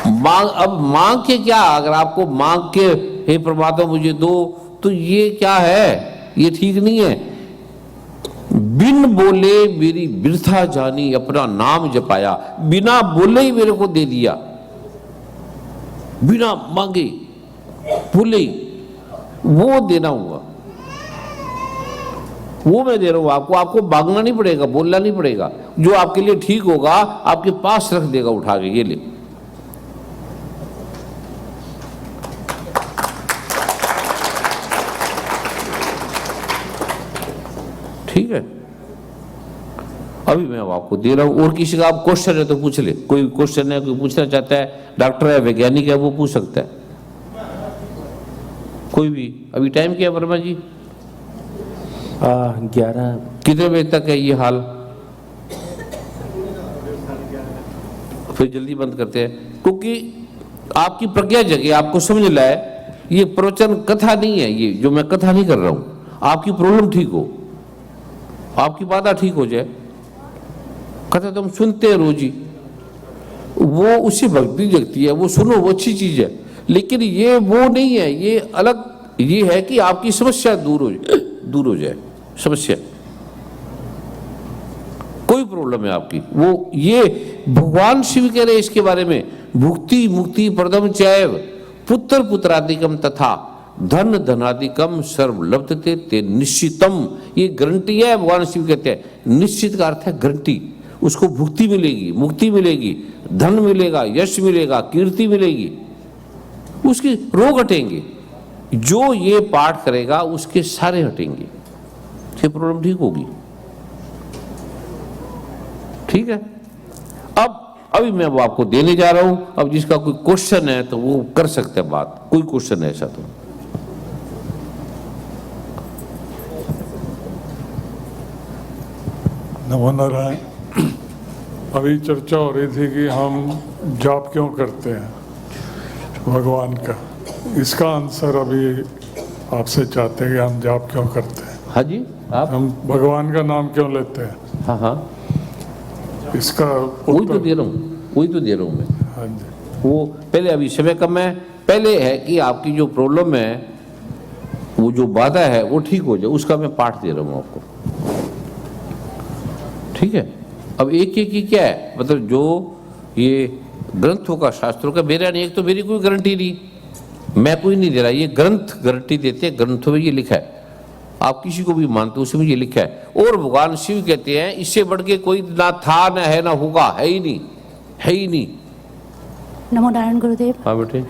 मांग, अब मांग के क्या, अगर आपको मांग के हे परमात्मा मुझे दो, तो ये क्या है, ये ठीक नहीं है। बिन बोले मेरी बिरथा जानी, अपना नाम जपाया, बिना बोले ही मेरे को दे दिया, बिना मांगे बोले ही, वो देना हुआ, वो मैं दे रहा हूं आपको। आपको मांगना नहीं पड़ेगा, बोलना नहीं पड़ेगा, जो आपके लिए ठीक होगा आपके पास रख देगा उठा के, ये ले। ठीक है, अभी मैं आपको दे रहा हूं। और किसी का आप क्वेश्चन है तो पूछ ले, कोई क्वेश्चन है, कोई पूछना चाहता है, डॉक्टर है, वैज्ञानिक है, वो पूछ सकता है, कोई भी। अभी टाइम क्या है वर्मा जी? 11। कितने बजे तक है ये हाल? फिर जल्दी बंद करते हैं, क्योंकि आपकी प्रज्ञा जगे, आपको समझ लाए, ये प्रवचन कथा नहीं है, ये जो मैं कथा नहीं कर रहा हूं, आपकी प्रॉब्लम ठीक हो, आपकी बाधा ठीक हो जाए। कथा तो हम सुनते हैं रोज ही, वो उससे भक्ति जगती है, वो सुनो, वो अच्छी चीज है, लेकिन ये वो नहीं है, ये अलग, ये है कि आपकी समस्या दूर हो जाए, समस्या कोई प्रॉब्लम है आपकी, वो ये भगवान शिव कह रहे इसके बारे में, भुक्ति मुक्ति प्रदम चैव पुत्र पुत्रादिकम तथा धन धनादिकम सर्व लब्धते ते निश्चितम। ये गारंटी है, भगवान शिव कहते हैं। निश्चित का अर्थ है गारंटी, उसको भुक्ति मिलेगी, मुक्ति मिलेगी, धन मिलेगा, यश मिलेगा, कीर्ति मिलेगी, उसके रोग हटेंगे। जो ये पाठ करेगा उसके सारे हटेंगे, ये प्रॉब्लम ठीक होगी। ठीक है, अब अभी मैं वो आपको देने जा रहा हूं। अब जिसका कोई क्वेश्चन है तो वो कर सकते हैं बात, कोई क्वेश्चन है ऐसा तो? नमो नारायण। अभी चर्चा हो रही थी कि हम जाप क्यों करते हैं भगवान का, इसका आंसर अभी आपसे चाहते हैं कि हम जाप क्यों करते हैं। हाँ जी, आप हम भगवान का नाम क्यों लेते हैं, हाँ हाँ, इसका वही तो दे रहा हूँ, वही तो दे रहा हूँ मैं। हाँ जी, वो पहले, अभी समय कम है, पहले है कि आपकी जो प्रॉब्लम है, वो जो बाधा है वो ठीक हो जाए, उसका मैं पाठ दे रहा हूँ आपको। ठीक है, अब एक एक की क्या है, मतलब जो ये ग्रंथों का, शास्त्रों का, मेरा नहीं, एक तो मेरी कोई गारंटी नहीं, मैं कोई नहीं दे रहा, ये ग्रंथ गारंटी देते हैं, ग्रंथों में ये लिखा है, आप किसी को भी मानते हो उसमें ये लिखा है। और भगवान शिव कहते हैं इससे बढ़ के कोई ना था, ना है, ना होगा, है ही नहीं, है ही नहीं। नमो नारायण गुरुदेव। हाँ बेटे।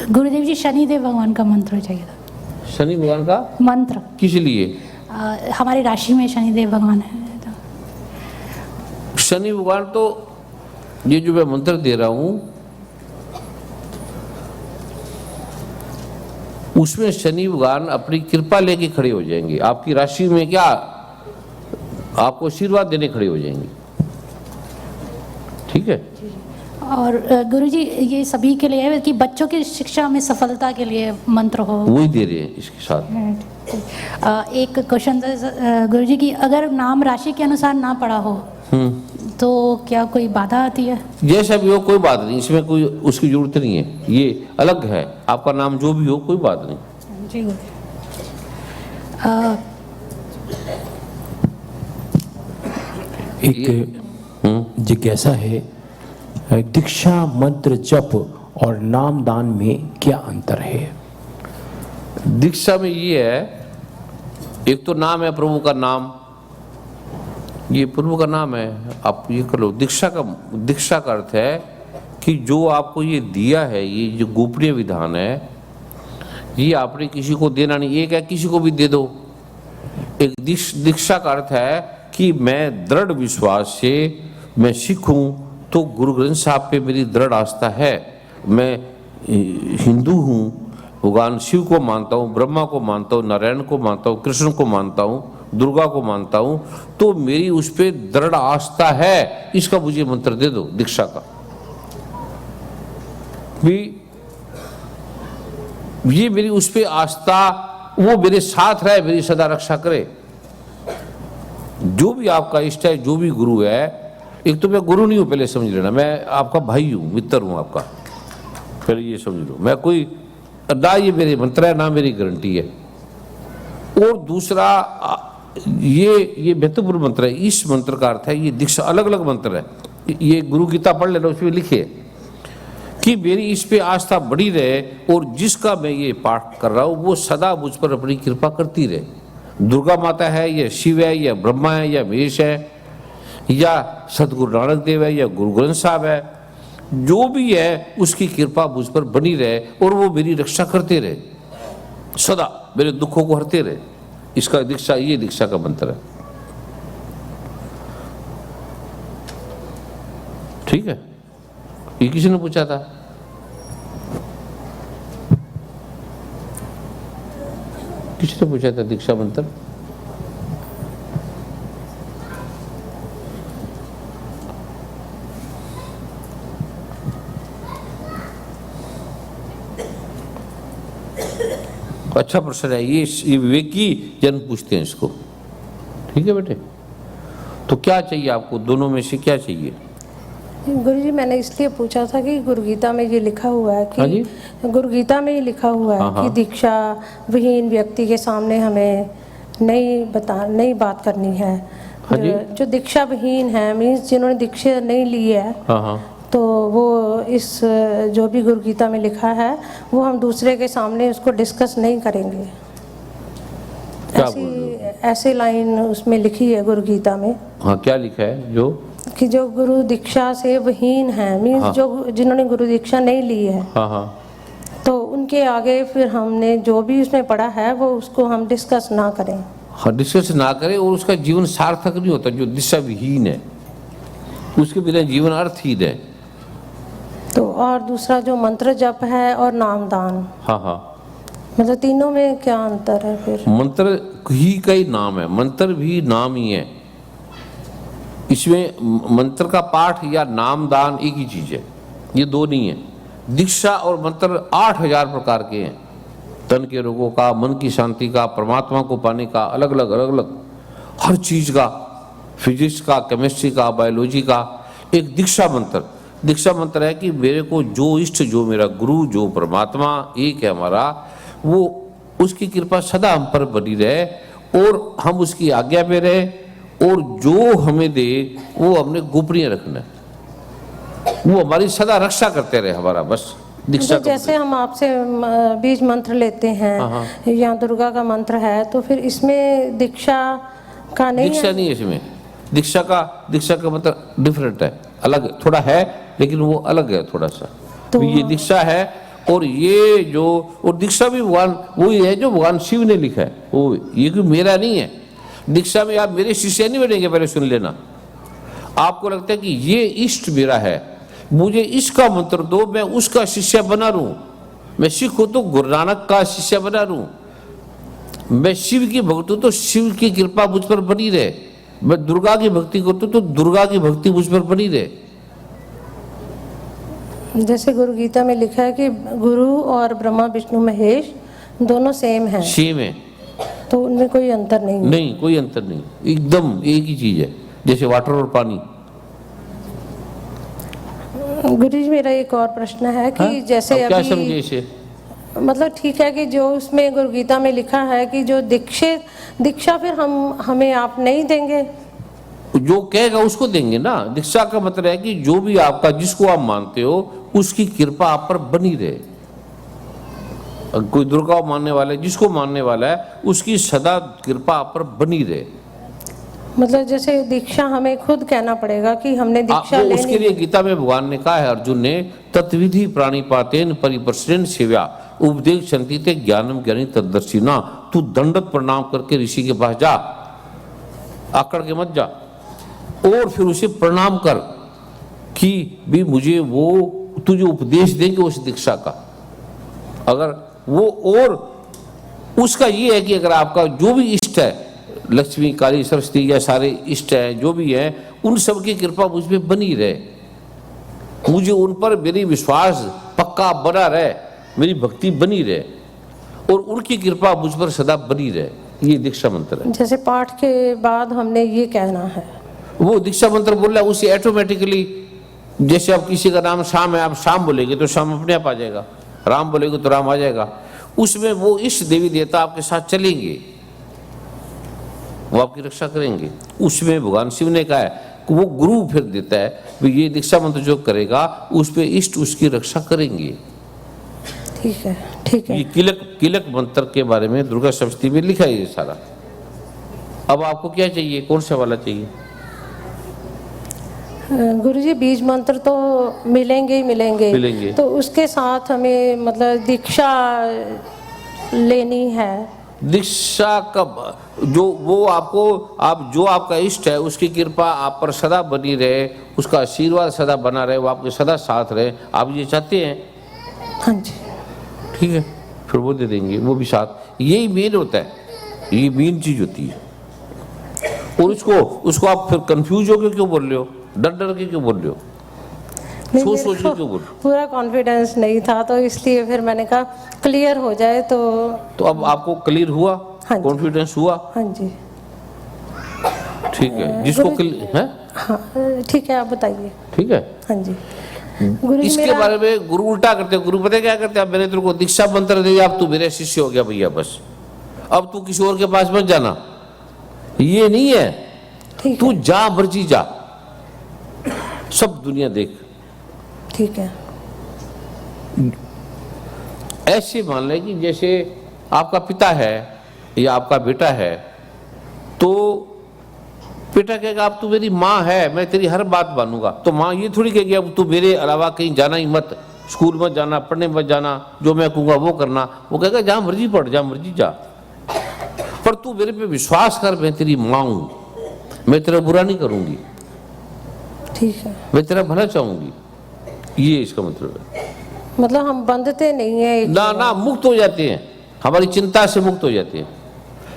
गुरुदेव जी, शनिदेव भगवान का मंत्र चाहिए था। शनि भगवान का मंत्र किस लिए? हमारी राशि में शनिदेव भगवान है तो। शनि भगवान तो ये जो मैं मंत्र दे रहा हूं उसमें शनि भगवान अपनी कृपा लेके खड़े हो जाएंगे, आपकी राशि में क्या, आपको आशीर्वाद देने खड़े हो जाएंगे। ठीक है, और गुरुजी ये सभी के लिए है कि बच्चों की शिक्षा में सफलता के लिए मंत्र हो, वही दे रहे हैं इसके साथ। एक क्वेश्चन था गुरुजी की, अगर नाम राशि के अनुसार ना पड़ा हो तो क्या कोई बाधा आती है? जैसा भी हो कोई बात नहीं, इसमें कोई उसकी जरूरत नहीं है, ये अलग है, आपका नाम जो भी हो कोई बात नहीं। जी एक जिज्ञासा है, दीक्षा मंत्र जप और नाम दान में क्या अंतर है? दीक्षा में ये है, एक तो नाम है प्रभु का नाम, ये प्रभु का नाम है, आप ये कर लो। दीक्षा का अर्थ है कि जो आपको ये दिया है, ये जो गोपनीय विधान है, ये आपने किसी को देना नहीं, एक है किसी को भी दे दो। एक दीक्षा का अर्थ है कि मैं दृढ़ विश्वास से मैं सिख हूं तो गुरु ग्रंथ साहब पे मेरी दृढ़ आस्था है, मैं हिंदू हूं, भगवान शिव को मानता हूं, ब्रह्मा को मानता हूं, नारायण को मानता हूं, कृष्ण को मानता हूं, दुर्गा को मानता हूं, तो मेरी उस पर दृढ़ आस्था है, इसका मुझे मंत्र दे दो। दीक्षा का भी ये मेरी उस पर आस्था, वो मेरे साथ रहे, मेरी सदा रक्षा करे। जो भी आपका इष्ट है, जो भी गुरु है, एक तो मैं गुरु नहीं हूं, पहले समझ लेना। मैं आपका भाई हूं, मित्र हूं आपका, पहले ये समझ लो। मैं कोई ना ये मेरे मंत्र है ना मेरी गारंटी है। और दूसरा ये महत्वपूर्ण मंत्र है। इस मंत्र का अर्थ है, ये दीक्षा अलग अलग मंत्र है। ये गुरु गीता पढ़ लेना, उसमें लिखे कि मेरी इस पे आस्था बढ़ी रहे और जिसका मैं ये पाठ कर रहा हूं वो सदा मुझ पर अपनी कृपा करती रहे। दुर्गा माता है या शिव है या ब्रह्मा है या महेश है या सतगुरु नानक देव है या गुरु ग्रंथ साहब है, जो भी है उसकी कृपा मुझ पर बनी रहे और वो मेरी रक्षा करते रहे, सदा मेरे दुखों को हरते रहे। इसका दीक्षा, ये दीक्षा का मंत्र है। ठीक है, ये किसी ने पूछा था। किसी ने पूछा था दीक्षा मंत्र। अच्छा प्रश्न है ये विवेकी जन पूछते हैं इसको। ठीक है बेटे, तो क्या चाहिए आपको, दोनों में से क्या चाहिए? गुरुजी मैंने इसलिए पूछा था कि गुरु गीता में ये लिखा हुआ है हाँ जी? कि गुरु गीता में ये लिखा हुआ है कि दीक्षा विहीन व्यक्ति के सामने हमें नई बात करनी है। हाँ जी? जो दीक्षा विहीन है, मीन्स जिन्होंने दीक्षा नहीं ली है, तो वो इस जो भी गुरु गीता में लिखा है वो हम दूसरे के सामने उसको डिस्कस नहीं करेंगे। ऐसी लाइन उसमें लिखी है गुरु गीता में। हाँ, क्या लिखा है? जो कि जो गुरु दीक्षा से विहीन है, मीन्स जो जिन्होंने गुरु दीक्षा नहीं ली है, तो उनके आगे फिर हमने जो भी उसमें पढ़ा है वो उसको हम डिस्कस ना करें। हाँ, डिस्कस ना करें और उसका जीवन सार्थक नहीं होता। जो दिशा विहीन है उसके बिना जीवन अर्थहीन है। तो और दूसरा जो मंत्र जप है और नामदान, मतलब तीनों में क्या अंतर है फिर? मंत्र ही का ही नाम है, मंत्र भी नाम ही है। इसमें मंत्र का पाठ या नामदान एक ही चीज है, ये दो नहीं है। दीक्षा और मंत्र 8000 प्रकार के हैं। तन के रोगों का, मन की शांति का, परमात्मा को पाने का, अलग अलग हर चीज का, फिजिक्स का, केमिस्ट्री का, बायोलॉजी का एक दीक्षा मंत्र। दीक्षा मंत्र है कि मेरे को जो इष्ट, जो मेरा गुरु, जो परमात्मा एक है हमारा, वो उसकी कृपा सदा हम पर बनी रहे और हम उसकी आज्ञा पे रहे और जो हमें दे वो हमने गोपनीय रखना है, वो हमारी सदा रक्षा करते रहे हमारा, बस दीक्षा। जैसे हम आपसे बीज मंत्र लेते हैं या दुर्गा का मंत्र है, तो फिर इसमें दीक्षा का नहीं दीक्षा है? नहीं है इसमें। दीक्षा का मतलब डिफरेंट है, अलग थोड़ा है, लेकिन वो अलग है थोड़ा सा। तो ये दीक्षा है और ये जो, और दीक्षा भी भगवान वही है जो भगवान शिव ने लिखा है, वो ये कोई मेरा नहीं है। दीक्षा में आप मेरे शिष्य नहीं बनेंगे, पहले सुन लेना। आपको लगता है कि ये इष्ट मेरा है, मुझे इसका मंत्र दो, मैं उसका शिष्य बना रहूं। मैं सिख हूं तो गुरु नानक का शिष्य बना रहूं। मैं शिव की भक्त हूं तो शिव की कृपा मुझ पर बनी रहे। मैं दुर्गा की भक्ति करता हूं तो दुर्गा की भक्ति मुझ पर बनी रहे। जैसे गुरु गीता में लिखा है कि गुरु और ब्रह्मा विष्णु महेश दोनों सेम हैं, सेम है, तो उनमें कोई अंतर नहीं है? नहीं, कोई अंतर नहीं, एकदम एक ही चीज है, जैसे वाटर और पानी। गुरुजी मेरा एक और प्रश्न है कि जैसे क्या अभी समझे इसे? मतलब ठीक है कि जो उसमें गुरु गीता में लिखा है कि जो दीक्षा फिर हमें आप नहीं देंगे? जो कहेगा उसको देंगे ना। दीक्षा का मतलब है कि जो भी आपका, जिसको आप मानते हो उसकी कृपा आप पर बनी रहे। कोई दुर्गा मानने वाला है, जिसको मानने वाला है उसकी सदा कृपा आप पर बनी रहे। मतलब जैसे दीक्षा हमें खुद कहना पड़ेगा कि हमने दीक्षा लेनी। उसके लिए गीता में भगवान ने कहा है, अर्जुन ने, तत्विधि प्राणिपातेन परिप्रश्रेण सेव्या उपदेश संतीते ज्ञानम ज्ञानी तद्दर्शिना। तू दंडत प्रणाम करके ऋषि के पास जा, आकड़ के मत जा, और फिर उसे प्रणाम कर कि भी मुझे वो तुझे उपदेश देंगे उस दीक्षा का। अगर वो, और उसका ये है कि अगर आपका जो भी इष्ट है, लक्ष्मी, काली, सरस्वती या सारे इष्ट हैं जो भी हैं, उन सब की कृपा मुझ पे बनी रहे, मुझे उन पर मेरी विश्वास पक्का बना रहे, मेरी भक्ति बनी रहे और उनकी कृपा मुझ पर सदा बनी रहे। ये दीक्षा मंत्र है। जैसे पाठ के बाद हमने ये कहना है, वो दीक्षा मंत्र बोल रहा है, उसे ऑटोमेटिकली, जैसे आप किसी का नाम श्याम है, आप श्याम बोलेंगे तो श्याम अपने आप आ जाएगा, राम बोलेंगे तो राम आ जाएगा। उसमें वो इष्ट देवी देवता आपके साथ चलेंगे, वो आपकी रक्षा करेंगे। उसमें भगवान शिव ने कहा है कि वो गुरु फिर देता है कि ये दीक्षा मंत्र जो करेगा उस पे इष्ट उसकी रक्षा करेंगे। ठीक है, ठीक है। ये किलक मंत्र के बारे में दुर्गा सप्तशती में लिखा है ये सारा। अब आपको क्या चाहिए, कौन सा वाला चाहिए? गुरुजी बीज मंत्र तो मिलेंगे ही मिलेंगे, तो उसके साथ हमें मतलब दीक्षा लेनी है। दीक्षा कब, जो वो आपको, आप जो आपका इष्ट है उसकी कृपा आप पर सदा बनी रहे, उसका आशीर्वाद सदा बना रहे, वो आपके सदा साथ रहे, आप ये चाहते हैं? हाँ जी। ठीक है, फिर वो दे देंगे, वो भी साथ। यही मेन होता है, ये मेन चीज होती है। और उसको आप फिर कंफ्यूज होकर क्यों बोल रहे हो, डर के क्यों बोल रहे हो, सोच के क्यों बोल रहे हो? पूरा कॉन्फिडेंस नहीं था तो इसलिए फिर मैंने कहा क्लियर हो जाए तो अब आपको क्लियर हुआ? हाँ, कॉन्फिडेंस हुआ? हाँ जी। ठीक है, जिसको है, हाँ ठीक है, आप बताइए। ठीक है, हाँ जी। गुरु इसके बारे में गुरु उल्टा करते हैं। गुरु पता है क्या करते हैं, अब मैंने तेरे को दीक्षा मंत्र दे दिया, अब तू मेरे शिष्य हो गया भैया, बस अब तू किसी और के पास मत जाना। ये नहीं है, तू जा मर्जी जा, सब दुनिया देख। ठीक है। ऐसे मान ले कि जैसे आपका पिता है या आपका बेटा है, तो बेटा कहेगा अब तू मेरी माँ है, मैं तेरी हर बात मानूंगा। तो माँ ये थोड़ी कहेगी अब तू मेरे अलावा कहीं जाना ही मत, स्कूल मत जाना, पढ़ने मत जाना, जो मैं कहूँगा वो करना। वो कहेगा जहाँ मर्जी पढ़, जहाँ मर्जी जा, पर तू मेरे पे विश्वास कर, मैं तेरी माँ हूँ, मैं तेरा बुरा नहीं करूँगी, ठीक है, मैं तेरा भला चाहूँगी। ये इसका मतलब है। मतलब हम बंधते नहीं है ना, मुक्त हो जाते हैं, हमारी चिंता से मुक्त हो जाते हैं।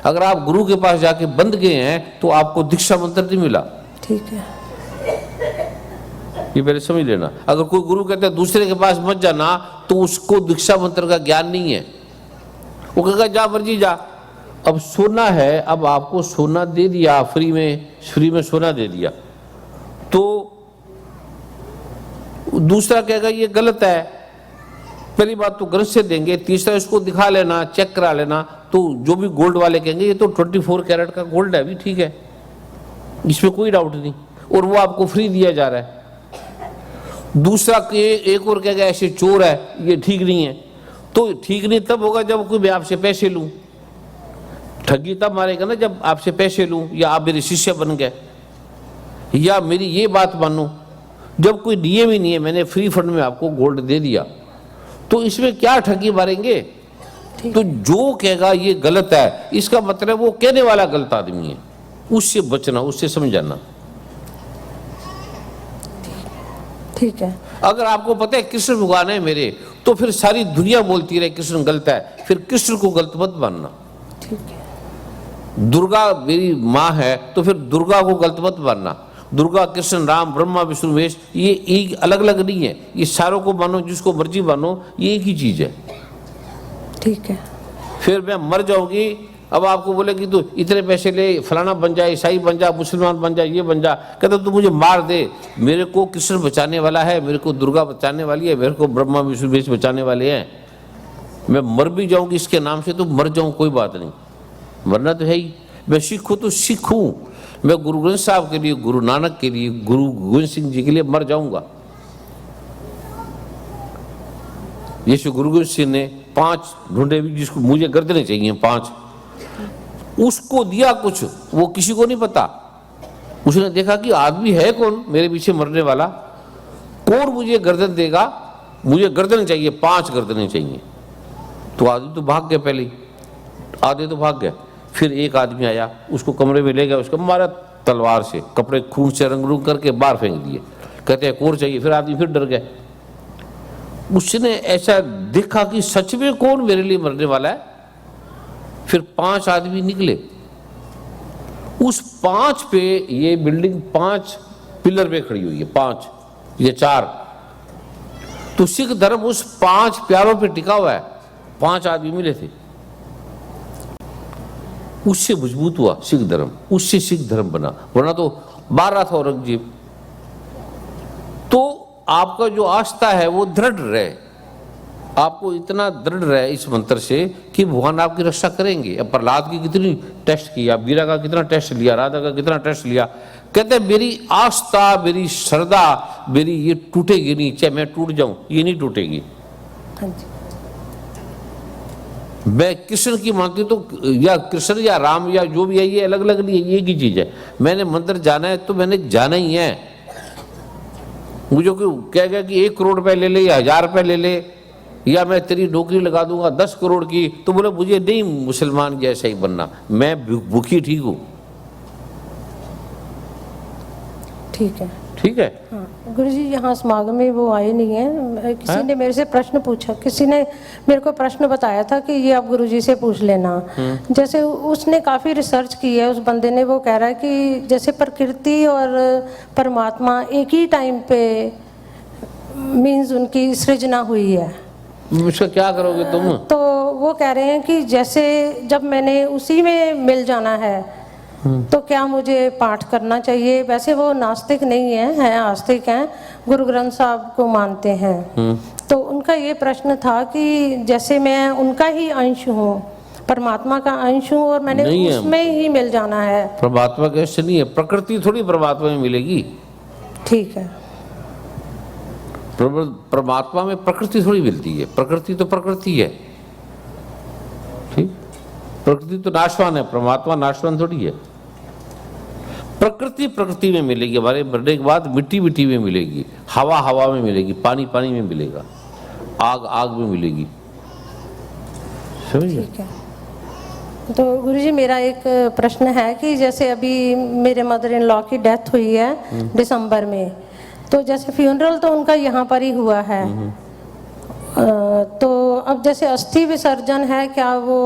अगर आप गुरु के पास जाके बंध गए हैं तो आपको दीक्षा मंत्र नहीं मिला। ठीक है, ये पहले समझ लेना। अगर कोई गुरु कहता है दूसरे के पास मत जाना, तो उसको दीक्षा मंत्र का ज्ञान नहीं है, वो कहेगा जा मर्जी जा। अब सोना है, अब आपको सोना दे दिया फ्री में सोना दे दिया, तो दूसरा कहेगा ये गलत है। पहली बात तो गलत से देंगे, तीसरा इसको दिखा लेना, चेक करा लेना। तो जो भी गोल्ड वाले कहेंगे ये तो 24 कैरेट का गोल्ड है, भी ठीक है, इसमें कोई डाउट नहीं, और वो आपको फ्री दिया जा रहा है। दूसरा एक और कहेगा ऐसे चोर है, ये ठीक नहीं है। तो ठीक नहीं तब होगा जब कोई मैं आपसे पैसे लूं, ठगी तब मारेगा ना जब आपसे पैसे लूं, या आप मेरे शिष्य बन गए, या मेरी ये बात मानो। जब कोई नियम ही नहीं है, मैंने फ्री फंड में आपको गोल्ड दे दिया, तो इसमें क्या ठगी मारेंगे? तो जो कहेगा ये गलत है, इसका मतलब वो कहने वाला गलत आदमी है, उससे बचना, उससे समझाना। ठीक है। अगर आपको पता है कृष्ण भगवान है मेरे, तो फिर सारी दुनिया बोलती रहे कृष्ण गलत है, फिर कृष्ण को गलत मत मानना। ठीक है। दुर्गा मेरी माँ है, तो फिर दुर्गा को गलत मत मानना। दुर्गा, कृष्ण, राम, ब्रह्मा, विष्णु, महेश, ये एक अलग अलग नहीं है, ये सारों को मानो, जिसको मर्जी मानो, ये एक ही चीज है। ठीक है। फिर मैं मर जाऊंगी, अब आपको बोलेगी तू इतने पैसे ले, फलाना बन जा, ईसाई बन जा, मुसलमान बन जा, ये बन जा। कहते तू मुझे मार दे, मेरे को कृष्ण बचाने वाला है, मेरे को दुर्गा बचाने वाली है, मेरे को ब्रह्मा विष्णु महेश बचाने वाले हैं। मैं मर भी जाऊंगी इसके नाम से, तो मर जाऊं, कोई बात नहीं, मरना तो है ही। मैं सिख हूं तो सिख हूं, मैं गुरु ग्रंथ साहब के लिए, गुरु नानक के लिए, गुरु गोविंद सिंह जी के लिए मर जाऊंगा। जैसे गुरु गोविंद सिंह ने 5 ढूंढे भी, जिसको मुझे गर्दनें चाहिए 5, उसको दिया कुछ, वो किसी को नहीं पता। उसने देखा कि आदमी है कौन मेरे पीछे मरने वाला, कौन मुझे गर्दन देगा, मुझे गर्दन चाहिए, 5 गर्दनें चाहिए। तो आदमी तो भाग गया, पहले आधे तो भाग गए। फिर एक आदमी आया, उसको कमरे में ले गया, उसको मारा तलवार से, कपड़े खून से रंग रूंग करके बाहर फेंक दिए। कहते हैं और चाहिए। फिर आदमी फिर डर गए। उसने ऐसा देखा कि सच में कौन मेरे लिए मरने वाला है। फिर 5 आदमी निकले, उस 5 पे, ये बिल्डिंग 5 पिलर पे खड़ी हुई है, 5 ये 4, तो सिख धर्म उस 5 प्यारों पे टिका हुआ है। 5 आदमी मिले थे, उससे मजबूत हुआ सिख धर्म, उससे सिख धर्म बना। वरना तो मार रहा था औरंगजेब। तो आपका जो आस्था है वो दृढ़ रहे, आपको इतना दृढ़ रहे इस मंत्र से कि भगवान आपकी रक्षा करेंगे। अब प्रहलाद की कितनी टेस्ट किया, बीरा का कितना टेस्ट लिया, राधा का कितना टेस्ट लिया। कहते मेरी आस्था, मेरी श्रद्धा, मेरी ये टूटेगी नहीं, चाहे मैं टूट जाऊं ये नहीं टूटेगी। हाँ जी। मैं कृष्ण की मानती तो, या कृष्ण या राम या जो भी है, ये अलग अलग नहीं है, एक ही चीज है। मैंने मंदिर जाना है तो मैंने जाना ही है। मुझे कोई कह गया कि 1 करोड़ रुपए ले ले या 1000 रुपए ले ले, या मैं तेरी नौकरी लगा दूंगा 10 करोड़ की, तो बोले मुझे नहीं मुसलमान जैसा ही बनना, मैं भूखी ठीक हूं। ठीक है। ठीक है। हाँ गुरुजी, यहाँ समागम में वो आए नहीं है। किसी ने मेरे से प्रश्न पूछा, किसी ने मेरे को प्रश्न बताया था कि ये आप गुरुजी से पूछ लेना। जैसे उसने काफ़ी रिसर्च की है उस बंदे ने, वो कह रहा है कि जैसे प्रकृति और परमात्मा एक ही टाइम पे मीन्स उनकी सृजना हुई है। इसका क्या करोगे तुम? तो वो कह रहे हैं कि जैसे जब मैंने उसी में मिल जाना है तो क्या मुझे पाठ करना चाहिए? वैसे वो नास्तिक नहीं है आस्तिक हैं, गुरु ग्रंथ साहब को मानते हैं। तो उनका ये प्रश्न था कि जैसे मैं उनका ही अंश हूँ, परमात्मा का अंश हूँ, और मैंने उसमें ही मिल जाना है। परमात्मा कैसे नहीं है, प्रकृति थोड़ी परमात्मा में मिलेगी। ठीक है। परमात्मा में प्रकृति थोड़ी मिलती है, प्रकृति तो प्रकृति है। ठीक, प्रकृति तो नाशवान है, परमात्मा नाशवान थोड़ी है। प्रकृति प्रकृति में मिलेगी, हमारे मरने के बाद मिट्टी मिट्टी में मिलेगी, हवा हवा में मिलेगी, पानी पानी में मिलेगा, आग आग में मिलेगी। समझिए? ठीक है। तो गुरुजी मेरा एक प्रश्न है कि जैसे अभी मेरे मदर इन लॉ की डेथ हुई है दिसंबर में, तो जैसे फ्यूनरल तो उनका यहाँ पर ही हुआ है, तो अब जैसे अस्थि विसर्जन है, क्या वो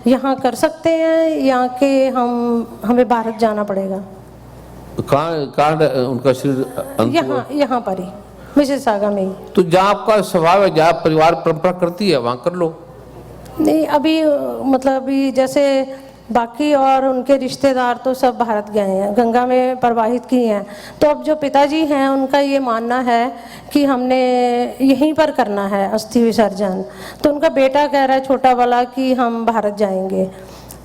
यहाँ कर सकते हैं या कि हमें भारत जाना पड़ेगा? कहाँ उनका शरीर? यहाँ पर ही मिसिसागा में ही। तो जहाँ आपका स्वभाव है, जहाँ परिवार परंपरा करती है वहाँ कर लो। नहीं अभी मतलब अभी जैसे बाकी और उनके रिश्तेदार तो सब भारत गए हैं, गंगा में प्रवाहित किए हैं। तो अब जो पिताजी हैं उनका ये मानना है कि हमने यहीं पर करना है अस्थि विसर्जन। तो उनका बेटा कह रहा है छोटा वाला कि हम भारत जाएंगे,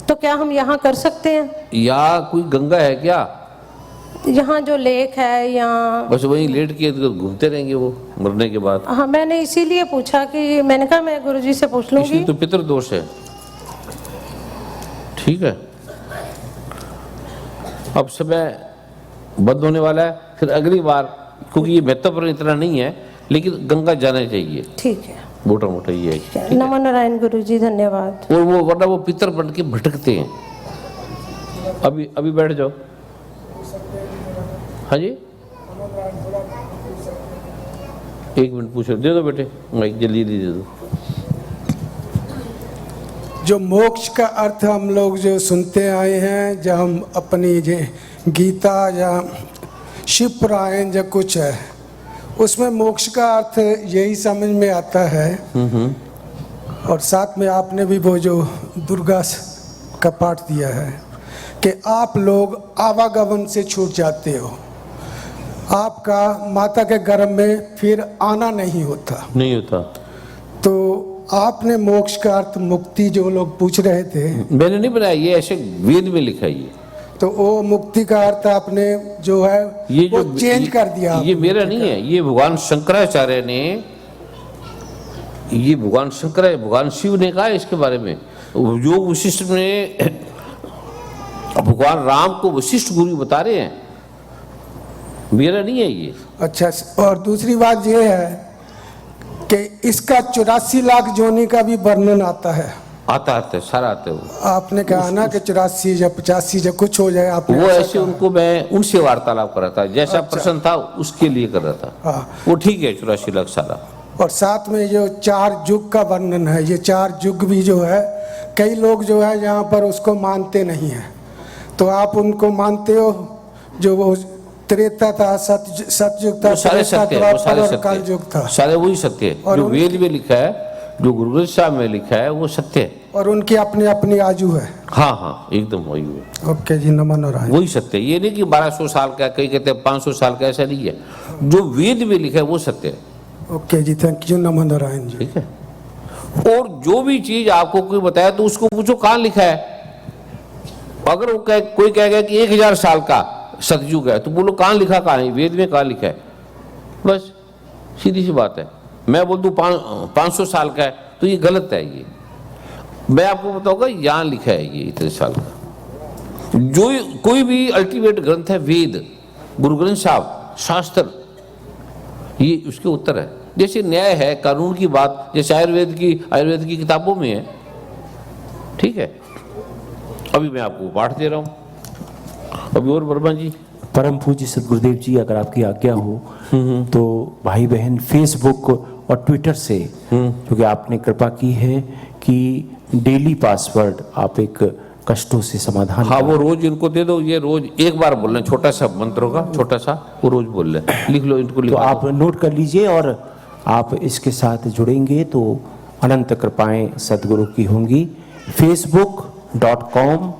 तो क्या हम यहाँ कर सकते हैं? या कोई गंगा है क्या? यहाँ जो लेक है यहाँ बस वहीं लेट के घूमते रहेंगे वो मरने के बाद। हाँ मैंने इसीलिए पूछा कि मैंने कहा मैं गुरुजी से पूछ लूंगी। तो पितृदोष है। ठीक है, अब समय बंद होने वाला है, फिर अगली बार, क्योंकि ये महत्वपूर्ण इतना नहीं है, लेकिन गंगा जाना चाहिए। ठीक है, मोटा मोटा ये है। नमो नारायण गुरुजी, धन्यवाद। और वो वरना वो पितर बन के भटकते हैं। अभी बैठ जाओ। हाँ जी, 1 मिनट पूछो, दे दो बेटे माइक, जल्दी दे दो। जो मोक्ष का अर्थ हम लोग जो सुनते आए हैं, जब हम अपनी जो गीता या शिव पुराण या कुछ है, उसमें मोक्ष का अर्थ यही समझ में आता है। और साथ में आपने भी वो जो दुर्गा का पाठ दिया है कि आप लोग आवागमन से छूट जाते हो, आपका माता के गर्भ में फिर आना नहीं होता। तो आपने मोक्ष का अर्थ मुक्ति जो लोग पूछ रहे थे, मैंने नहीं बनाया, ये ऐसे वेद में लिखा है ये। तो वो मुक्ति का अर्थ आपने जो है ये वो जो चेंज कर दिया। ये मेरा नहीं है, ये भगवान शंकराचार्य ने, ये भगवान शंकर, भगवान शिव ने कहा है इसके बारे में। योग वशिष्ठ में भगवान राम को वशिष्ठ गुरु बता रहे हैं, मेरा नहीं है ये। अच्छा, और दूसरी बात ये है कि इसका 84 लाख जोनी का भी वर्णन आता है। आता है, सारा आता है वो। आपने कहा ना कि 84 या 85 या कुछ हो जाए, आपने वो ऐसे उनको मैं उनसे वार्तालाप कर रहा था, जैसा प्रश्न था उसके लिए कर रहा था। हाँ। वो ठीक है, 84 लाख सारा। और साथ में जो 4 युग का वर्णन है, ये 4 युग भी जो है, कई लोग जो है यहाँ पर उसको मानते नहीं है। तो आप उनको मानते हो? जो वो त्रेता था, सतयुग था, सारे सत्य है, वो सारे और सत्य कलयुग था, सारे वही सत्य है जो वेद में लिखा है जो गुरु ग्रंथ साहब में लिखा है वो सत्य है। और उनकी अपनी अपनी आजू है। हाँ हाँ, एकदम वही है। ओके जी, नमन नारायण। वही सत्य है, ये नहीं कि 1200 साल का, कई कहते हैं 500 साल का, ऐसा नहीं है। जो वेद में लिखा है वो सत्य है। ओके जी, थैंक यू, नमन नारायण जी। ठीक है। और जो भी चीज आपको कोई बताया तो उसको पूछो कहाँ लिखा है। अगर वो कोई कहेगा कि 1000 साल का सतयुग है, तो बोलो कहाँ लिखा, कहाँ है वेद में, कहाँ लिखा है। बस सीधी सी बात है। मैं बोल दूं 500 साल का है तो ये गलत है। ये मैं आपको बताऊंगा यहाँ लिखा है ये इतने साल का। जो कोई भी अल्टीमेट ग्रंथ है, वेद, गुरु ग्रंथ साहब, शास्त्र, ये उसके उत्तर है। जैसे न्याय है, कानून की बात, जैसे आयुर्वेद की किताबों में है। ठीक है। अभी मैं आपको पाठ दे रहा हूं। अभी और वर्मा जी। परम पूज्य सदगुरुदेव जी, अगर आपकी आज्ञा हो तो भाई बहन फेसबुक और ट्विटर से, क्योंकि आपने कृपा की है कि डेली पासवर्ड आप एक कष्टों से समाधान। हाँ, वो रोज इनको दे दो। ये रोज एक बार बोल रहे हैं, छोटा सा मंत्रों का, छोटा सा, वो रोज बोल रहे हैं। लिख लो इनको, तो आप नोट कर लीजिए और आप इसके साथ जुड़ेंगे तो अनंत कृपाएं सदगुरु की होंगी। facebook.com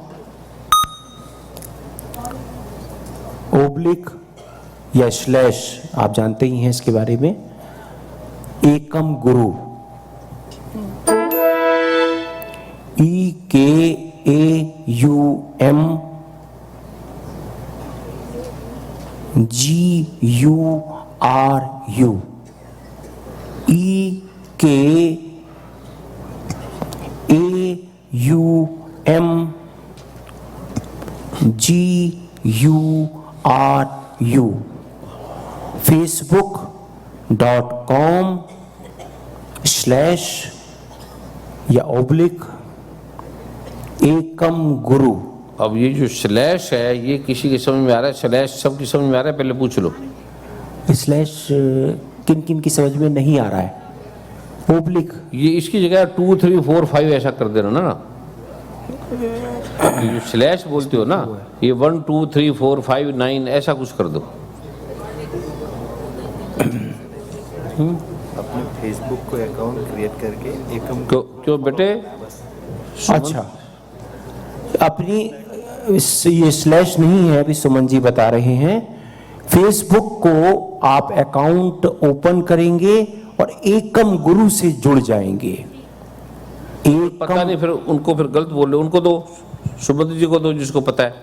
/ या / आप जानते ही हैं इसके बारे में, एकम गुरु, EKAUMGURU facebook.com / या / एकम गुरु। अब ये जो स्लैश है, ये किसी के समझ में आ रहा है? स्लैश सबकी समझ में आ रहा है? पहले पूछ लो। स्लैश किन किन की समझ में नहीं आ रहा है? पब्लिक, ये इसकी जगह 2 3 4 5 ऐसा कर देना ना। ये जो स्लैश बोलते हो ना, ये 1 2 3 4 5 9 ऐसा कुछ कर दो। अपने फेसबुक को अकाउंट क्रिएट करके एकम क्यों बेटे? अच्छा, अपनी ये स्लैश नहीं है, अभी सुमन जी बता रहे हैं। फेसबुक को आप अकाउंट ओपन करेंगे और एकम गुरु से जुड़ जाएंगे। पता नहीं, फिर उनको फिर गलत बोल रहे, उनको दो, सुभद्र जी को दो जिसको पता है।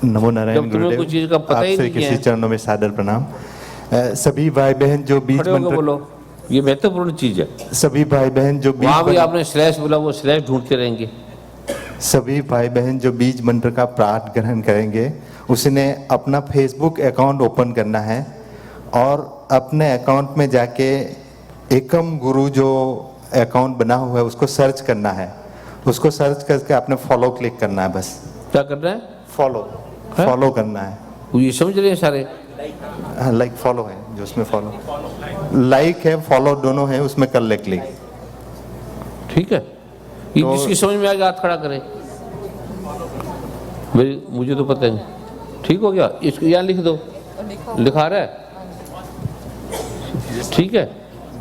नमो नारायण जब तुम्हें कुछ चीज का पता ही आपसे नहीं किसी है। चरणों में सादर प्रणाम। सभी भाई बहन जो बीज खड़े होकर मंत्र, बोलो, ये महत्वपूर्ण चीज है। सभी भाई बहन जो बीज वहां भी मंत्र, आपने स्लैश बोला, वो स्लैश ढूंढते रहेंगे। सभी भाई बहन जो बीज मंत्र का पाठ ग्रहण करेंगे, उसने अपना फेसबुक अकाउंट ओपन करना है और अपने अकाउंट में जाके एकम गुरु जो अकाउंट बना हुआ है उसको सर्च करना है। उसको सर्च करके आपने फॉलो क्लिक करना है। बस क्या करना है? फॉलो करना है। वो ये समझ रहे हैं सारे? लाइक फॉलो है जो उसमें फॉलो, लाइक है, फॉलो दोनों है, उसमें कर ले क्लिक। ठीक है। ये तो- जिसकी समझ में आएगा हाथ खड़ा करे। मुझे तो पता नहीं। ठीक हो गया? इसको यहाँ लिख दो। लिखा रहा है? ठीक है।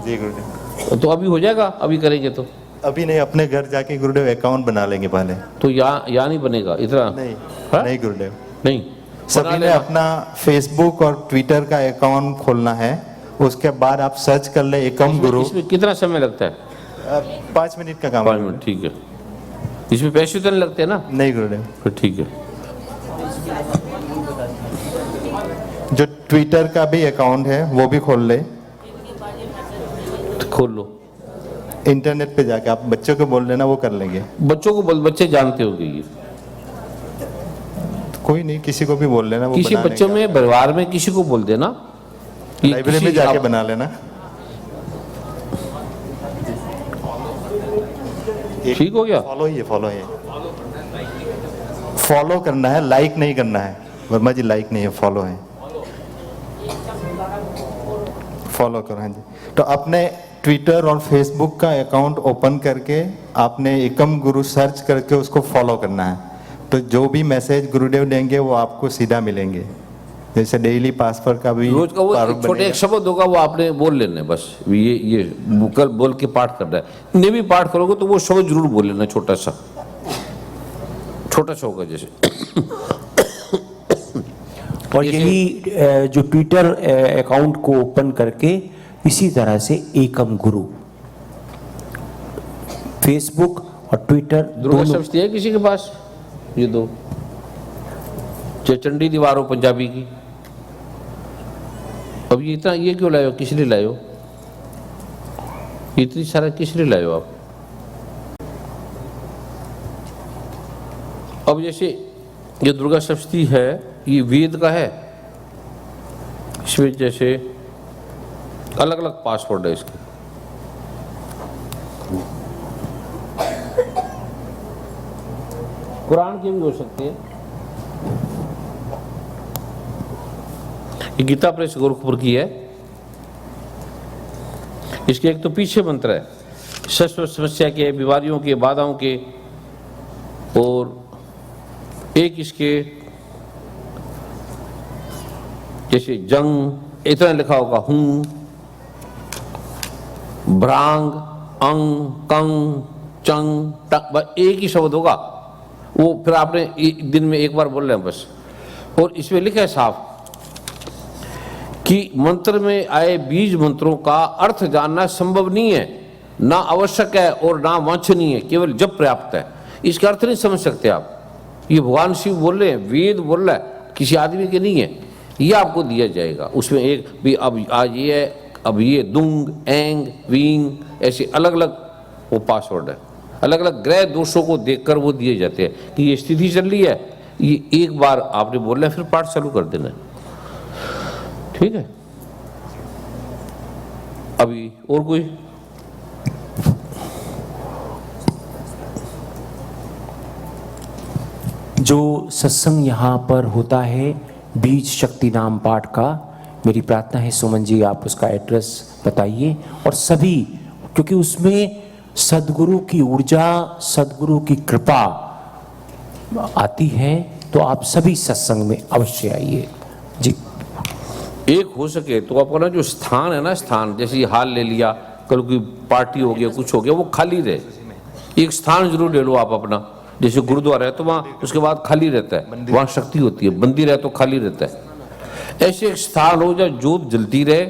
जी गुरुदेव। तो अभी हो जाएगा, अभी करेंगे तो। अभी नहीं, अपने घर जाके गुरुदेव अकाउंट बना लेंगे पहले। तो यहाँ नहीं बनेगा इतना? नहीं हाँ? नहीं गुरुदेव, नहीं, सभी ने अपना फेसबुक और ट्विटर का अकाउंट खोलना है। उसके बाद आप सर्च कर ले एकम गुरु। इसमें कितना समय लगता है? 5 मिनट का काम 5 है। मिनट, ठीक है। इसमें पैसे तो नहीं लगते ना? नहीं गुरुदेव। फिर ठीक है। जो ट्विटर का भी अकाउंट है वो भी खोल ले। तो खोल लो। इंटरनेट पे जाके आप बच्चों को बोल देना, वो कर लेंगे। बच्चों को बच्चे जानते होंगे ये। कोई नहीं, किसी को भी बोल लेना, वो किसी बना बच्चों लेंगे। में, परिवार में किसी को बोल देना। ये लाइब्रेरी किसी- में जाके आप- बना लेना। ठीक हो गया? फॉलो ही है, फॉलो ही है। फॉलो करना है, लाइक नहीं करना है। वर्मा जी लाइक नहीं है, फॉलो है। फॉलो करो। हाँ जी। तो अपने ट्विटर और फेसबुक का अकाउंट ओपन करके आपने एकम गुरु सर्च करके उसको फॉलो करना है। तो जो भी मैसेज गुरुदेव देंगे वो आपको सीधा मिलेंगे। जैसे डेली पासवर्ड का भी रोज का वो प्रारूप छोटे बनेगा। एक शब्द होगा, वो आपने बोल लेना बस। ये कल बोल के पाठ करना है। नहीं भी पाठ करोगे तो वो शब्द जरूर बोल लेना, छोटा सा होगा जैसे। और यही जो ट्विटर अकाउंट को ओपन करके इसी तरह से एकम गुरु, फेसबुक और ट्विटर दुर्गा दोनों। सप्तमी है किसी के पास? ये दो चंडी दीवार हो पंजाबी की। अब ये इतना ये क्यों लाए हो, किस लिए लाए हो? इतनी सारा किस लिए लाए हो आप? अब जैसे ये दुर्गा सप्तमी है, ये वेद का है, इसमें जैसे अलग अलग पासवर्ड है इसके। कुरान के भी हो सकते हैं। ये गीता प्रेस गोरखपुर की है। इसके एक तो पीछे मंत्र है, शाश्वत समस्या के, बीमारियों के, बाधाओं के, और एक इसके जैसे जंग इतना लिखा होगा, हूं, भ्रांग, अंग, कंग, चंग, टक, बस एक ही शब्द होगा वो। फिर आपने दिन में एक बार बोल रहे हैं बस। और इसमें लिखा है साफ कि मंत्र में आए बीज मंत्रों का अर्थ जानना संभव नहीं है, ना आवश्यक है और ना वांछनीय है, केवल जब पर्याप्त है। इसका अर्थ नहीं समझ सकते आप। ये भगवान शिव बोल रहे हैं, वेद बोल रहा है, किसी आदमी के नहीं है। ये आपको दिया जाएगा। उसमें एक भी अब आज ये है, अब ये दुंग, एंग, वींग, ऐसे अलग अलग वो पासवर्ड है। अलग अलग ग्रह दोषों को देखकर वो दिए जाते हैं कि ये स्थिति चल रही है। ये एक बार आपने बोलना है, फिर पाठ चालू कर देना है, ठीक है? अभी और कोई? जो सत्संग यहाँ पर होता है बीज शक्ति नाम पाठ का, मेरी प्रार्थना है सुमन जी आप उसका एड्रेस बताइए। और सभी, क्योंकि उसमें सदगुरु की ऊर्जा, सदगुरु की कृपा आती है, तो आप सभी सत्संग में अवश्य आइए जी। एक हो सके तो अपना जो स्थान है ना, स्थान जैसे ये हाल ले लिया, कल कोई पार्टी हो गया, कुछ हो गया, वो खाली रहे। एक स्थान जरूर ले लो आप अपना। जैसे गुरुद्वारा है तो वहाँ उसके बाद खाली रहता है, वहाँ शक्ति होती है। मंदिर है तो खाली रहता है। ऐसे एक स्थान हो जहाँ जोत जलती रहे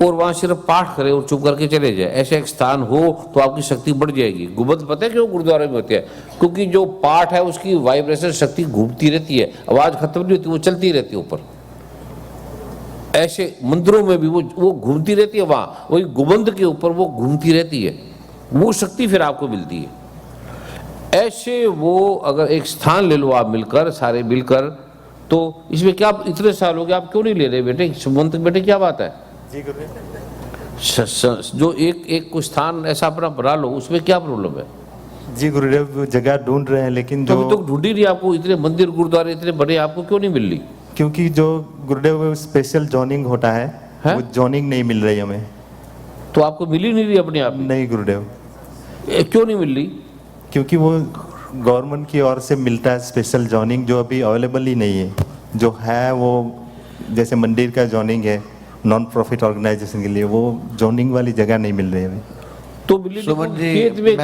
और वहाँ सिर्फ पाठ करे और चुप करके चले जाए। ऐसा एक स्थान हो तो आपकी शक्ति बढ़ जाएगी। गुंबद पता है क्यों गुरुद्वारे में होते हैं? क्योंकि जो पाठ है उसकी वाइब्रेशन शक्ति घूमती रहती है, आवाज खत्म नहीं होती, वो चलती रहती है ऊपर। ऐसे मंदिरों में भी वो घूमती रहती है, वहाँ वही गुंबद के ऊपर वो घूमती रहती है, वो शक्ति फिर आपको मिलती है। ऐसे वो अगर एक स्थान ले लो आप मिलकर, सारे मिलकर, तो इसमें क्या इतने साल हो गए आप क्यों नहीं ले रहे बेटे? सुमंत बेटे क्या बात है? जो एक कोई स्थान ऐसा अपना बना लो, उसमें क्या प्रॉब्लम है? जी गुरुदेव जगह ढूंढ रहे हैं, लेकिन तो जो अभी तो ढूंढी रही आपको, इतने मंदिर गुरुद्वारे इतने बड़े, आपको क्यों नहीं मिल रही? क्योंकि जो गुरुदेव स्पेशल जॉइनिंग होता है, वो जॉइनिंग नहीं मिल रही हमें। तो आपको मिल ही नहीं रही अपने आप? नहीं गुरुदेव। क्यों नहीं मिल रही? क्योंकि वो गवर्नमेंट की ओर से मिलता है स्पेशल जॉइनिंग, जो अभी अवेलेबल ही नहीं है। जो है वो जैसे मंदिर का जॉइनिंग है नॉन प्रॉफिट ऑर्गेनाइजेशन के लिए, वो जॉइनिंग वाली जगह नहीं मिल रही है। तो मिली सुमन जी, खेत में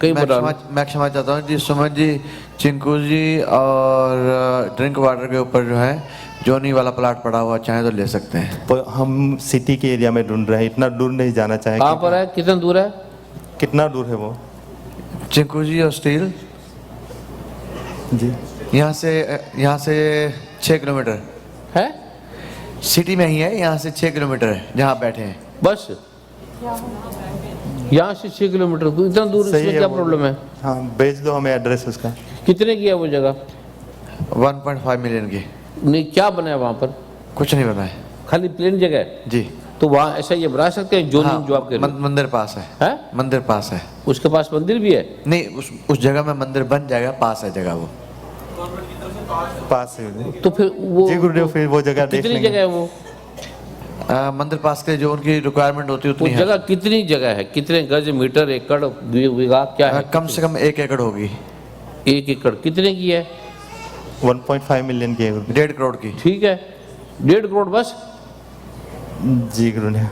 कहीं मैं क्षमा चाहता हूँ जी। सुमन जी, चिंकू जी और ड्रिंक वाटर के ऊपर जो है जोनी वाला प्लाट पड़ा हुआ, चाहे तो ले सकते हैं। तो हम सिटी के एरिया में ढूंढ रहे हैं, इतना दूर नहीं जाना चाहेंगे। कहाँ पर है, कितना दूर है? कितना दूर है वो? चिंकू जी और स्टील जी यहाँ से 6 किलोमीटर है, सिटी में ही है। यहाँ से 6 किलोमीटर है जहाँ आप बैठे हैं। बस यहाँ से 6 किलोमीटर, तो इतना दूर, इसमें क्या प्रॉब्लम है? हाँ भेज दो हमें एड्रेस उसका। कितने की है वो जगह? 1.5 मिलियन की। नहीं, क्या बना है वहाँ पर? कुछ नहीं बना है, खाली प्लेन जगह है जी। तो वहाँ ऐसा ये बना सकते हैं जो हाँ, जो आप कह रहे हो? मंदिर पास है, मंदिर पास है। उसके पास मंदिर भी है? नहीं, उस जगह में मंदिर बन जाएगा, पास है जगह वो। पास है तो फिर वो जी गुरुदेव, फिर वो जगह देख कितनी लेंगे। जगह है वो? मंदिर पास के जो उनकी रिक्वायरमेंट होती है वो उतनी है। जगह कितनी जगह है? कितने गज, मीटर, एकड़, बीघा क्या है? कम से कम 1 एकड़ होगी। 1 एकड़ कितने की है? 1.5 मिलियन की है। 1.5 करोड़ की। ठीक है, 1.5 करोड़ बस, जी गुरुदेव।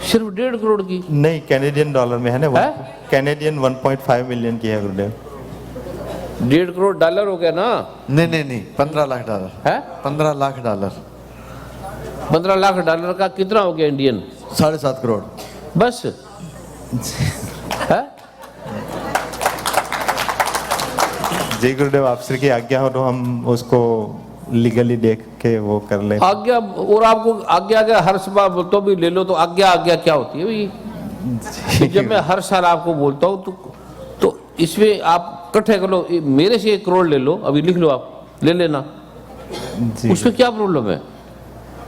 सिर्फ 1.5 करोड़ की। नहीं, कैनेडियन डॉलर में है ना, है? कैनेडियन 1.5 मिलियन की है गुरुदेव। 1.5 करोड़ डॉलर हो गया ना? नहीं, 15 लाख डॉलर है? 15 लाख डॉलर। 15 लाख डॉलर का कितना हो गया इंडियन? 7.5 करोड़ बस है? जी गुरुदेव, आपसे की आज्ञा हो तो हम उसको लीगली देख के वो कर ले। आज्ञा, और आपको आज्ञा हर बार तो भी ले लो तो आज्ञा क्या होती है भाई? जब मैं हर साल आपको बोलता हूँ तो इसमें आप इकट्ठे कर लो, मेरे से 1 करोड़ ले लो, अभी लिख लो, आप ले लेना, जी, उसमें क्या प्रॉब्लम है?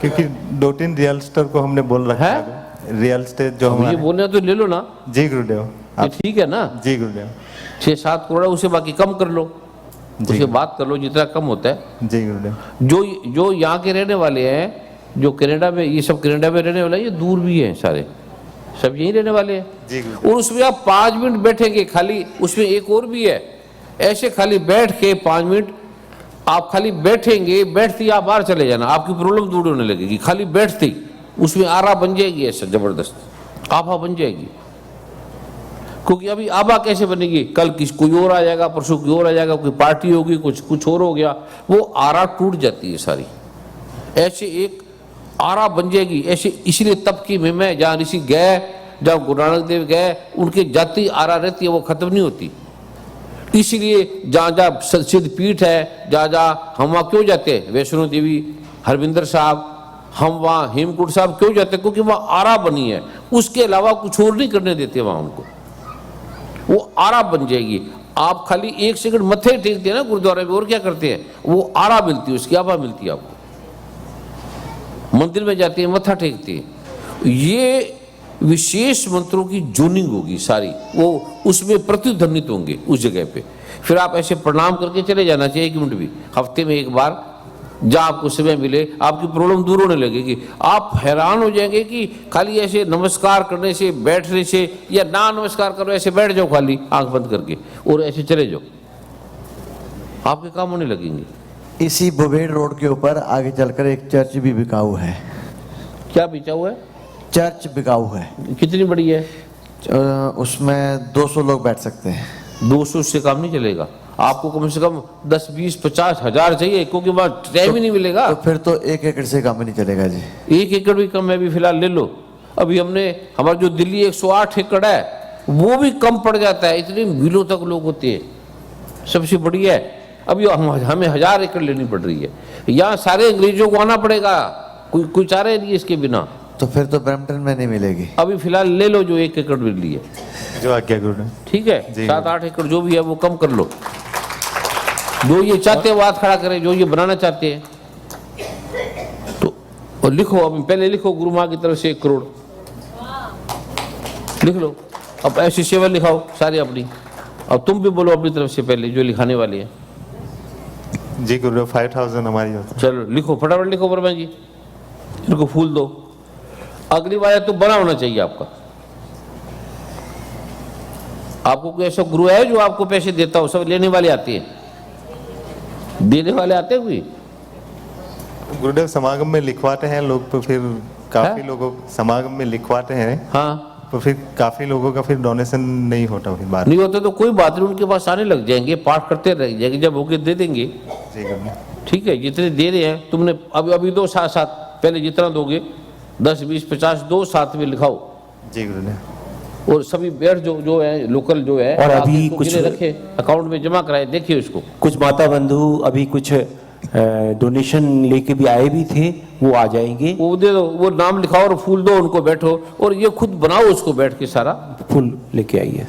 क्योंकि 2-3 रियल स्टेट को हमने बोल रखा है? है, रियल स्टेट जो अब ये हमारे। बोलना तो ले लो ना, जी गुरुदेव, ये आप। ठीक है ना? जी गुरुदेव। 6-7 करोड़ है, उसे बाकी कम कर लो, जी। उसे बात कर लो जितना कम होता है। जी गुरुदेव। जो यहाँ के रहने वाले हैं, जो कनाडा में, ये सब कनाडा में रहने वाले हैं, ये दूर भी हैं सारे, सब यहीं रहने वाले हैं। जी गुरुदेव। और उसमें आप 5 मिनट बैठेंगे खाली, उसमें एक और भी है, ऐसे खाली बैठ के 5 मिनट आप खाली बैठेंगे, बैठते ही आप बाहर चले जाना, आपकी प्रॉब्लम दूर होने लगेगी, खाली बैठते ही उसमें आरा बन जाएगी, ऐसा जबरदस्त आभा बन जाएगी। क्योंकि अभी आभा कैसे बनेगी? कल कोई और आ जाएगा, परसों कोई और आ जाएगा, कोई पार्टी होगी, कुछ और हो गया, वो आरा टूट जाती है सारी, ऐसे एक आरा बन जाएगी ऐसे। इसलिए तब की में जहाँ ऋषि गए, जहाँ गुरु नानक देव गए, उनकी जाति आरा रहती है, वो खत्म नहीं होती। इसलिए जहाँ जहाँ सिद्ध पीठ है, जहाँ हम वहाँ क्यों जाते हैं? वैष्णो देवी, हरविंदर साहब, हम वहाँ हेमकुंड साहब क्यों जाते हैं? क्योंकि वहाँ आरा बनी है, उसके अलावा कुछ और नहीं करने देते वहाँ उनको, वो आरा बन जाएगी। आप खाली 1 सेकंड मत्थे टेकते हैं ना गुरुद्वारे में, और क्या करते हैं? वो आरा मिलती है, उसकी आभा मिलती है आपको। मंदिर में जाते हैं, मत्था टेकते हैं, ये विशेष मंत्रों की जूनिंग होगी सारी, वो उसमें प्रतिध्वनित होंगे उस जगह पे। फिर आप ऐसे प्रणाम करके चले जाना चाहिए, 1 मिनट भी, हफ्ते में 1 बार, जहाँ आपको समय मिले, आपकी प्रॉब्लम दूर होने लगेगी। आप हैरान हो जाएंगे कि खाली ऐसे नमस्कार करने से, बैठने से, या ना नमस्कार करो, ऐसे बैठ जाओ खाली आंख बंद करके और ऐसे चले जाओ, आपके काम होने लगेंगे। इसी बुबेड़ रोड के ऊपर आगे चलकर एक चर्च भी बिकाऊ है। क्या बिचा हुआ है? चर्च बिकाऊ है। कितनी बड़ी है? उसमें 200 लोग बैठ सकते हैं। 200 से काम नहीं चलेगा, आपको कम से कम 10, 20, 50 हजार चाहिए, क्योंकि वहाँ टाइम ही नहीं मिलेगा। तो फिर तो 1 एकड़ से काम ही नहीं चलेगा जी। 1 एकड़ भी कम है, अभी फिलहाल ले लो। अभी हमने, हमारा जो दिल्ली 108 एकड़ है, वो भी कम पड़ जाता है, इतनी मीलों तक लोग होते हैं। सबसे बढ़िया है, अभी हमें 1000 एकड़ लेनी पड़ रही है, यहाँ सारे अंग्रेजों को आना पड़ेगा, कोई चारे नहीं इसके बिना। तो फिर तो ब्रैम्पटन में नहीं मिलेगी। अभी फिलहाल ले लो जो 1 एकड़ मिल रही है, जो आज्ञा गुरुदेव। ठीक है? जी। 7-8 एकड़ जो भी है वो कम कर लो। जो ये चाहते हैं वो हाथ खड़ा करें, जो ये बनाना चाहते हैं तो। और लिखो, अब पहले लिखो गुरु माँ की तरफ से 1 करोड़ लिख लो। अब ऐसी सेवा लिखाओ सारी अपनी, अब तुम भी बोलो अपनी तरफ से पहले जो लिखाने वाले हैं। जी गुरुदेव, 5000 हमारी होती। चलो लिखो, फटाफट लिखो वर्मा जी, इनको फूल दो। अगली बार तो बना होना चाहिए आपका। आपको कोई ऐसा गुरु है जो आपको पैसे देता हो? सब लेने वाले आते हैं, देने वाले आते हैं कोई? गुरुदेव समागम में लिखवाते हैं लोग, तो फिर काफी है? लोगों समागम में लिखवाते हैं, हाँ, तो फिर काफी लोगों का फिर डोनेशन नहीं होता फिर बाद में। नहीं होता तो कोई बात नहीं, उनके पास आने लग जाएंगे, पाठ करते रह जाएंगे, जब होके दे देंगे। जी गुरुदेव। ठीक है, जितने दे रहे हैं तुमने अभी दो साथ साथ, पहले जितना दोगे 10, 20, 50 दो साथ में लिखाओ। जी गुरुदेव। और सभी बैठ जो है लोकल जो है, और अभी इसको कुछ गिने रखे अकाउंट में जमा कराए, देखिए उसको। कुछ माता बंधु अभी कुछ डोनेशन लेके भी आए भी थे, वो आ जाएंगे। वो दे दो, वो नाम लिखाओ और फूल दो उनको, बैठो और ये खुद बनाओ उसको बैठ के सारा। फूल लेके आइए।